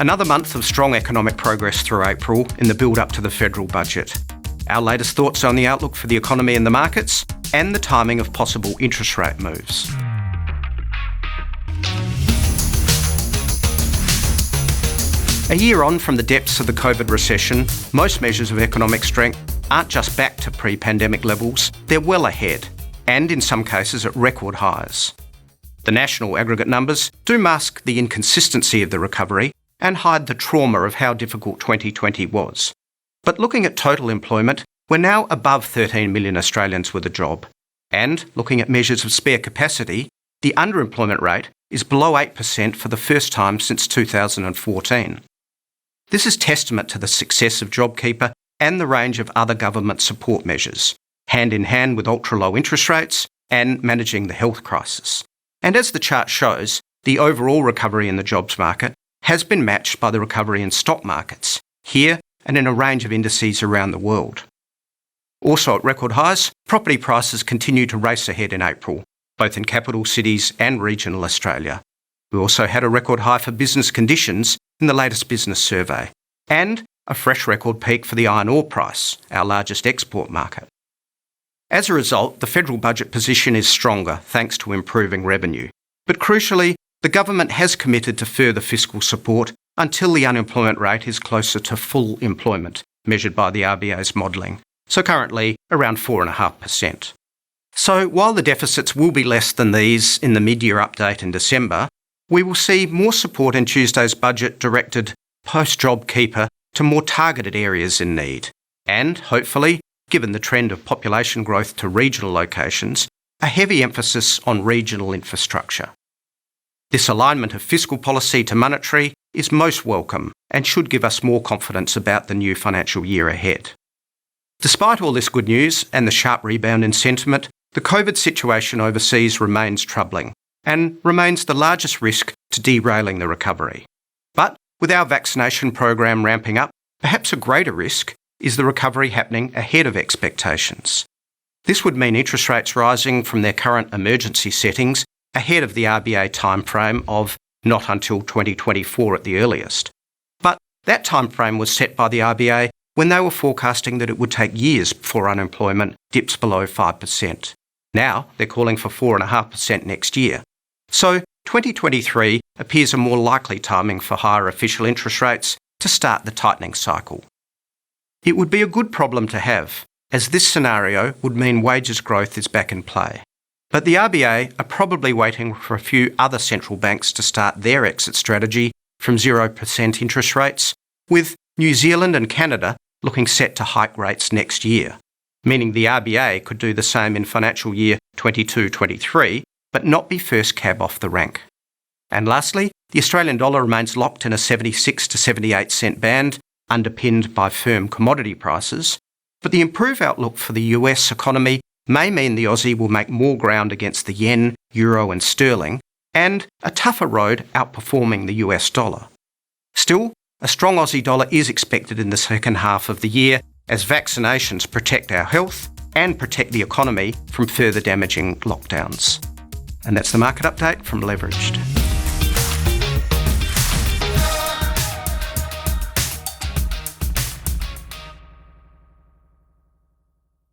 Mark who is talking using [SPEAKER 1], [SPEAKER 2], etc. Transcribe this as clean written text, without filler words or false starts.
[SPEAKER 1] Another month of strong economic progress through April in the build-up to the federal budget. Our latest thoughts on the outlook for the economy and the markets, and the timing of possible interest rate moves. A year on from the depths of the COVID recession, most measures of economic strength aren't just back to pre-pandemic levels, they're well ahead, and in some cases at record highs. The national aggregate numbers do mask the inconsistency of the recovery and hide the trauma of how difficult 2020 was. But looking at total employment, we're now above 13 million Australians with a job. And looking at measures of spare capacity, the underemployment rate is below 8% for the first time since 2014. This is testament to the success of JobKeeper and the range of other government support measures, hand in hand with ultra-low interest rates and managing the health crisis. And as the chart shows, the overall recovery in the jobs market has been matched by the recovery in stock markets, here and in a range of indices around the world. Also at record highs, property prices continue to race ahead in April, both in capital cities and regional Australia. We also had a record high for business conditions in the latest business survey, and a fresh record peak for the iron ore price, our largest export market. As a result, the federal budget position is stronger thanks to improving revenue. But crucially, the government has committed to further fiscal support until the unemployment rate is closer to full employment, measured by the RBA's modelling, so currently around 4.5%. So while the deficits will be less than these in the mid-year update in December, we will see more support in Tuesday's budget directed post-JobKeeper to more targeted areas in need, and hopefully, given the trend of population growth to regional locations, a heavy emphasis on regional infrastructure. This alignment of fiscal policy to monetary is most welcome and should give us more confidence about the new financial year ahead. Despite all this good news and the sharp rebound in sentiment, the COVID situation overseas remains troubling and remains the largest risk to derailing the recovery. But with our vaccination program ramping up, perhaps a greater risk is the recovery happening ahead of expectations. This would mean interest rates rising from their current emergency settings ahead of the RBA timeframe of not until 2024 at the earliest. But that timeframe was set by the RBA when they were forecasting that it would take years before unemployment dips below 5%. Now they're calling for 4.5% next year. So 2023 appears a more likely timing for higher official interest rates to start the tightening cycle. It would be a good problem to have, as this scenario would mean wages growth is back in play. But the RBA are probably waiting for a few other central banks to start their exit strategy from 0% interest rates, with New Zealand and Canada looking set to hike rates next year, meaning the RBA could do the same in financial year 22-23, but not be first cab off the rank. And lastly, the Australian dollar remains locked in a 76 to 78 cent band, underpinned by firm commodity prices, but the improved outlook for the US economy may mean the Aussie will make more ground against the yen, euro and sterling, and a tougher road outperforming the US dollar. Still, a strong Aussie dollar is expected in the second half of the year as vaccinations protect our health and protect the economy from further damaging lockdowns. And that's the market update from Leveraged.